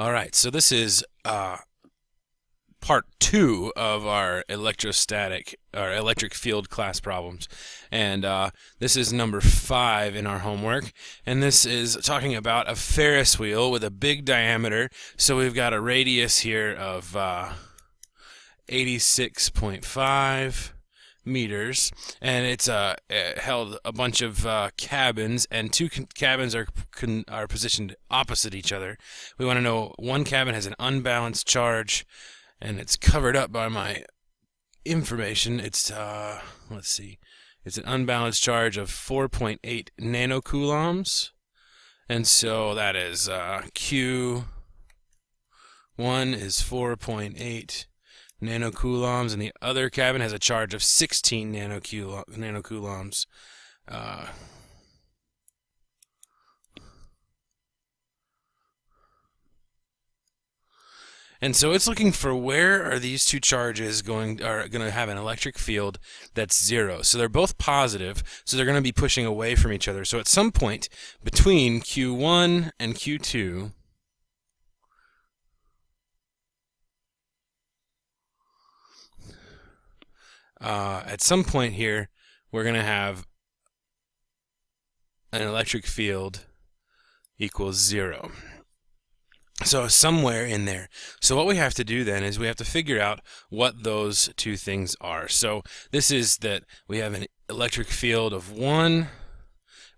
All right, so this is part two of our electric field class problems, and this is number 5 in our homework. And this is talking about a Ferris wheel with a big diameter. So we've got a radius here of 86.5 meters, and it's it held a bunch of cabins, and two cabins are positioned opposite each other. We want to know one cabin has an unbalanced charge, and it's covered up by my information. It's let's see, it's an unbalanced charge of 4.8 nanocoulombs, and so that is Q1 is 4.8 nanocoulombs, and the other cabin has a charge of 16 nanocoulombs. And so it's looking for where are these two charges are going to have an electric field that's 0. So they're both positive, so they're going to be pushing away from each other. So at some point between Q1 and Q2, at some point here, we're going to have an electric field equals 0. So somewhere in there. So what we have to do then is we have to figure out what those two things are. So this is that we have an electric field of 1,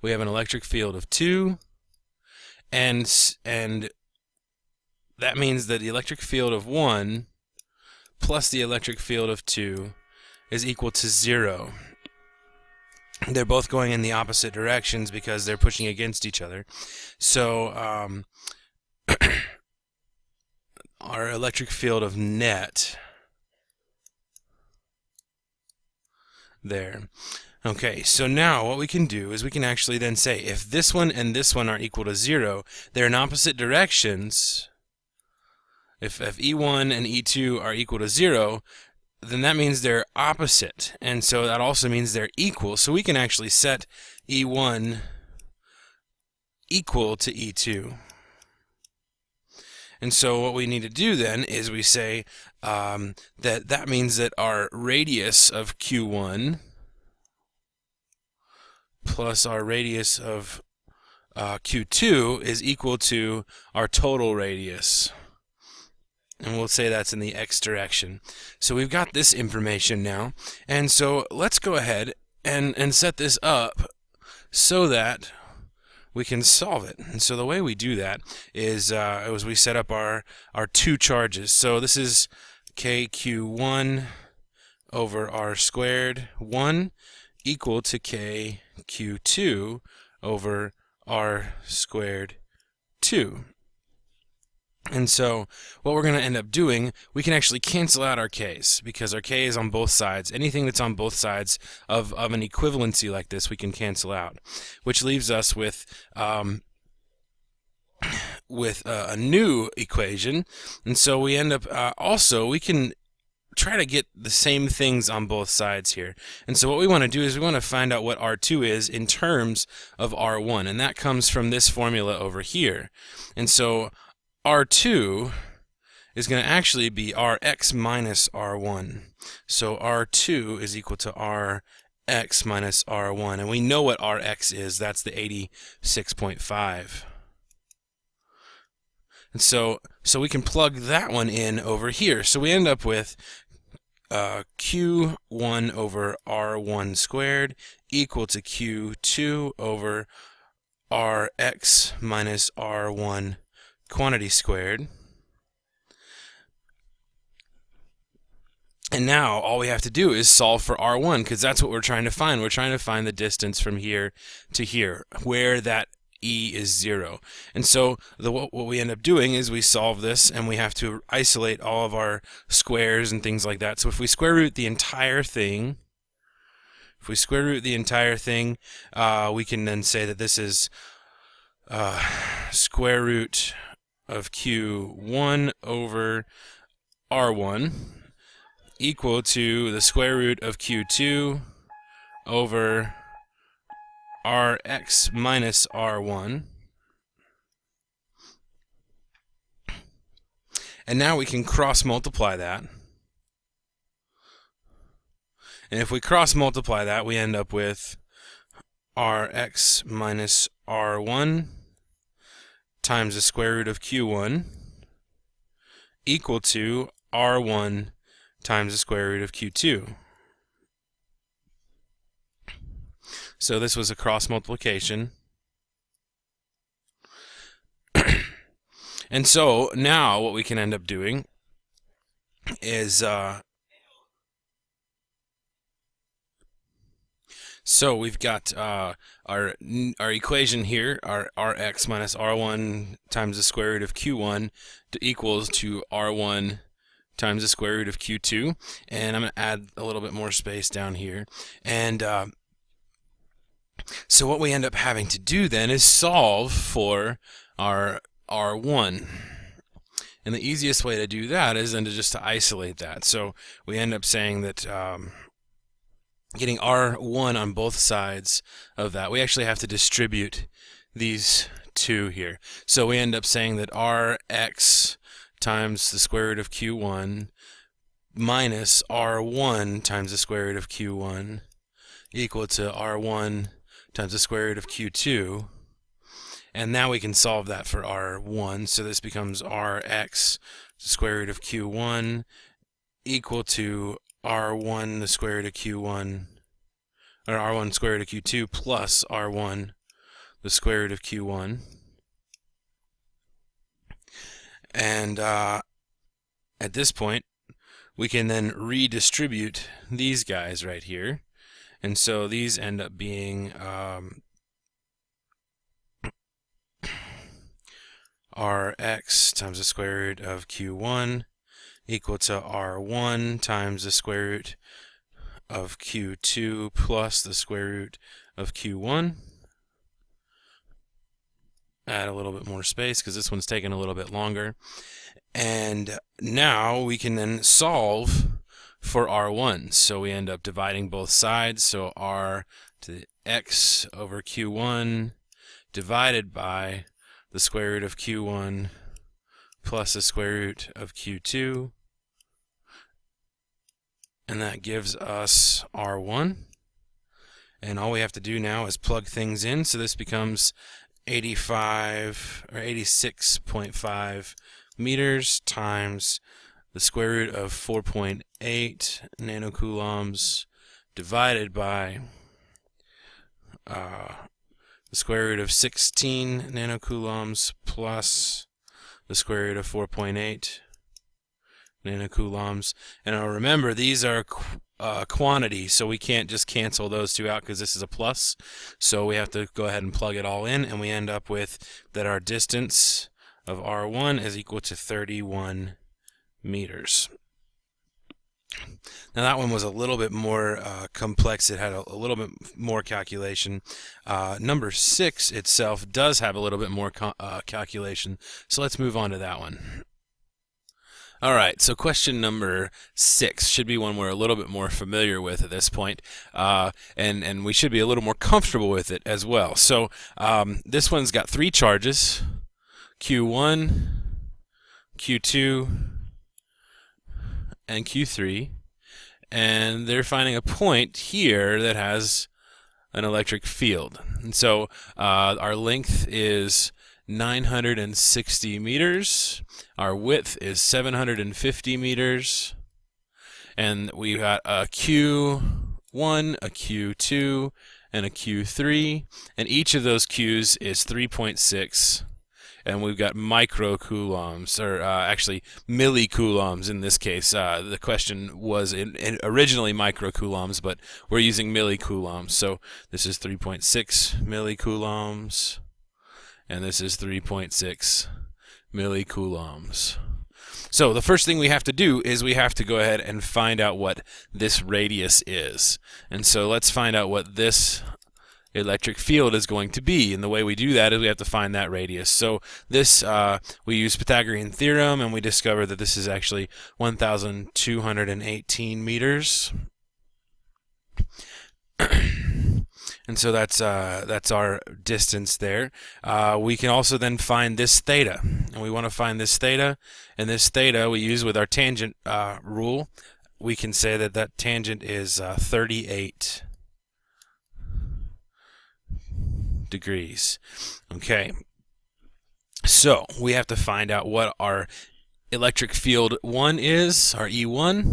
we have an electric field of 2, and that means that the electric field of 1 plus the electric field of 2 is equal to 0. They're both going in the opposite directions because they're pushing against each other. So our electric field of net there. Okay, so now what we can do is we can actually then say if this one and this one are equal to 0, they're in opposite directions. If E1 and E2 are equal to 0, then that means they're opposite, and so that also means they're equal. So we can actually set E1 equal to E2. And so what we need to do then is we say that means that our radius of Q1 plus our radius of Q2 is equal to our total radius. And we'll say that's in the x direction. So we've got this information now. And so let's go ahead and set this up so that we can solve it. And so the way we do that is we set up our two charges. So this is KQ1 over R squared 1 equal to KQ2 over R squared 2. And so what we're going to end up doing, we can actually cancel out our k's because our k is on both sides. Anything that's on both sides of an equivalency like this, we can cancel out, which leaves us with a new equation. And so we end up also we can try to get the same things on both sides here. And so what we want to do is we want to find out what R2 is in terms of R1, and that comes from this formula over here. And so R2 is going to actually be Rx minus R1. So R2 is equal to Rx minus R1. And we know what Rx is. That's the 86.5. And so we can plug that one in over here. So we end up with Q1 over R1 squared equal to Q2 over Rx minus R1 quantity squared. And now all we have to do is solve for R1 because that's what we're trying to find. We're trying to find the distance from here to here where that E is 0. And so what we end up doing is we solve this and we have to isolate all of our squares and things like that. So if we square root the entire thing, we can then say that this is square root of Q1 over R1 equal to the square root of Q2 over Rx minus R1. And now we can cross multiply that. And if we cross multiply that, we end up with Rx minus R1 times the square root of Q1 equal to R1 times the square root of Q2. So this was a cross multiplication. And so now what we can end up doing is so we've got our equation here, our Rx minus R1 times the square root of Q1 equals to R1 times the square root of Q2. And I'm going to add a little bit more space down here. And so what we end up having to do then is solve for our R1. And the easiest way to do that is then to isolate that. So we end up saying that getting R1 on both sides of that, we actually have to distribute these two here. So we end up saying that Rx times the square root of Q1 minus R1 times the square root of Q1 equal to R1 times the square root of Q2. And now we can solve that for R1. So this becomes Rx the square root of Q1 equal to R1 the square root of Q1, or R1 square root of Q2 plus R1 the square root of Q1. And at this point, we can then redistribute these guys right here. And so these end up being Rx times the square root of Q1 equal to R1 times the square root of Q2 plus the square root of Q1. Add a little bit more space because this one's taking a little bit longer. And now we can then solve for R1. So we end up dividing both sides. So R to the X over Q1 divided by the square root of Q1 plus the square root of Q2. And that gives us R1. And all we have to do now is plug things in. So this becomes 85 or 86.5 meters times the square root of 4.8 nanocoulombs divided by the square root of 16 nanocoulombs plus the square root of 4.8 nanocoulombs. And now remember, these are quantities, so we can't just cancel those two out because this is a plus. So we have to go ahead and plug it all in, and we end up with that our distance of R1 is equal to 31 meters. Now that one was a little bit more complex. It had a little bit more calculation. Number 6 itself does have a little bit more calculation, so let's move on to that one. All right, so question number 6 should be one we're a little bit more familiar with at this point, and we should be a little more comfortable with it as well. So this one's got 3 charges, Q1, Q2, and Q3, and they're finding a point here that has an electric field. And so our length is 960 meters. Our width is 750 meters. And we've got a Q1, a Q2, and a Q3. And each of those Qs is 3.6. And we've got microcoulombs, or actually millicoulombs in this case. The question was originally microcoulombs, but we're using millicoulombs. So this is 3.6 millicoulombs. And this is 3.6 millicoulombs. So the first thing we have to do is we have to go ahead and find out what this radius is. And so let's find out what this electric field is going to be. And the way we do that is we have to find that radius. So this, we use Pythagorean theorem, and we discover that this is actually 1,218 meters. And so that's our distance there. We can also then find this theta, and we want to find this theta, and this theta we use with our tangent rule. We can say that that tangent is 38 degrees. Okay, so we have to find out what our electric field 1 is, our E1,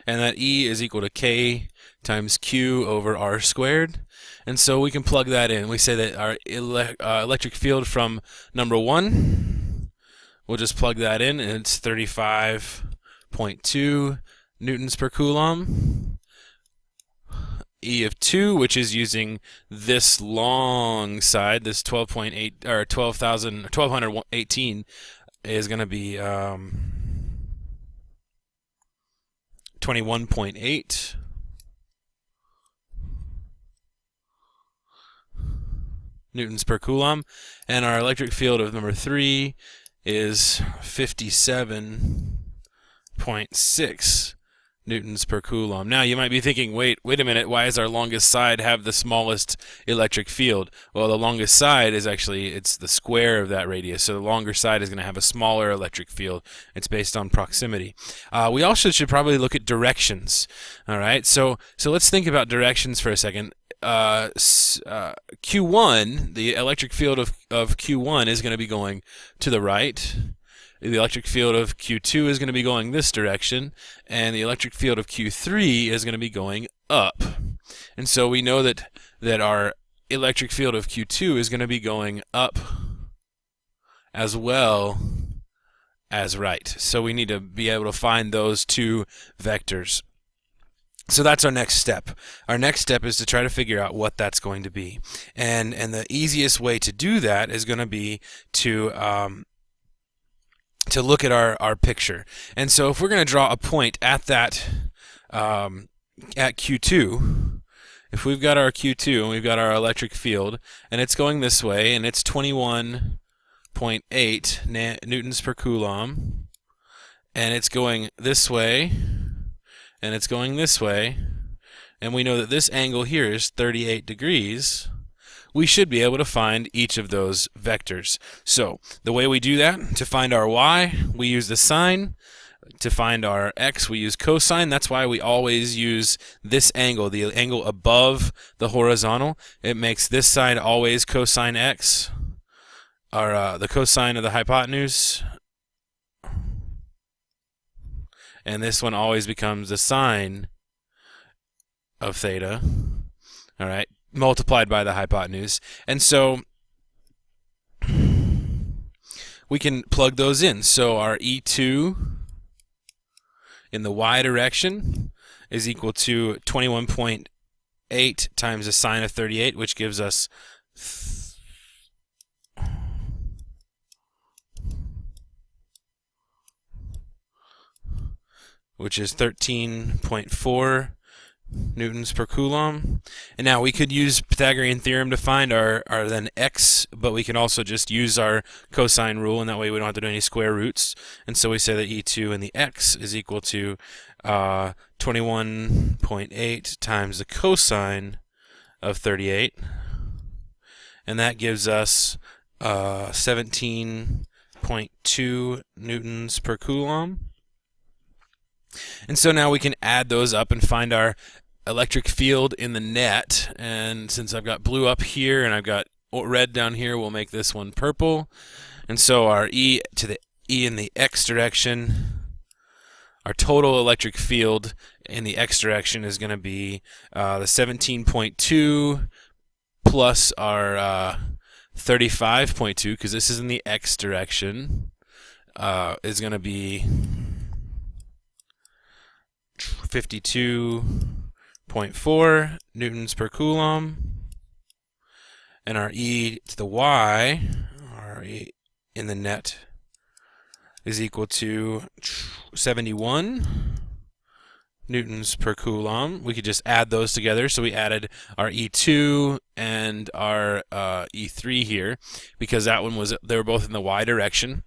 and that E is equal to K times Q over R squared. And so we can plug that in. We say that our electric field from number 1, we'll just plug that in, and it's 35.2 newtons per coulomb. E of 2, which is using this long side, this 12.8 or 1218, is going to be 21.8 newtons per coulomb, and our electric field of number 3 is 57.6 newtons per coulomb. Now you might be thinking, wait a minute, why does our longest side have the smallest electric field? Well, the longest side is actually, it's the square of that radius, so the longer side is going to have a smaller electric field. It's based on proximity. We also should probably look at directions. All right, so let's think about directions for a second. Q1, the electric field of Q1 is going to be going to the right. The electric field of Q2 is going to be going this direction, and the electric field of Q3 is going to be going up. And so we know that our electric field of Q2 is going to be going up as well as right. So we need to be able to find those two vectors. So that's our next step. Our next step is to try to figure out what that's going to be. And the easiest way to do that is going to be to look at our picture. And so if we're going to draw a point at that at Q2, if we've got our Q2 and we've got our electric field and it's going this way and it's 21.8 newtons per coulomb, and it's going this way and it's going this way, and we know that this angle here is 38 degrees, we should be able to find each of those vectors. So the way we do that, to find our y, we use the sine. To find our x, we use cosine. That's why we always use this angle, the angle above the horizontal. It makes this side always cosine x, or the cosine of the hypotenuse. And this one always becomes the sine of theta. All right, multiplied by the hypotenuse. And so we can plug those in. So our E2 in the y direction is equal to 21.8 times the sine of 38, which gives us which is 13.4 newtons per coulomb. And now we could use Pythagorean theorem to find our then x, but we can also just use our cosine rule, and that way we don't have to do any square roots. And so we say that E2 in the x is equal to 21.8 times the cosine of 38, and that gives us 17.2 newtons per coulomb. And so now we can add those up and find our electric field in the net. And since I've got blue up here and I've got red down here, we'll make this one purple. And so our E to the E in the x direction, our total electric field in the x direction is going to be the 17.2 plus our 35.2, because this is in the x direction, is going to be 52.4 newtons per coulomb, and our E to the y, our E in the net, is equal to 71 newtons per coulomb. We could just add those together, so we added our E2 and our E3 here, because that one was, they were both in the y direction.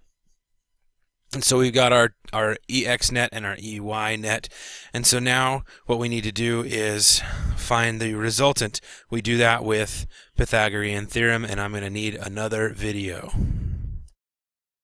And so we've got our EX net and our EY net. And so now what we need to do is find the resultant. We do that with Pythagorean theorem, and I'm going to need another video.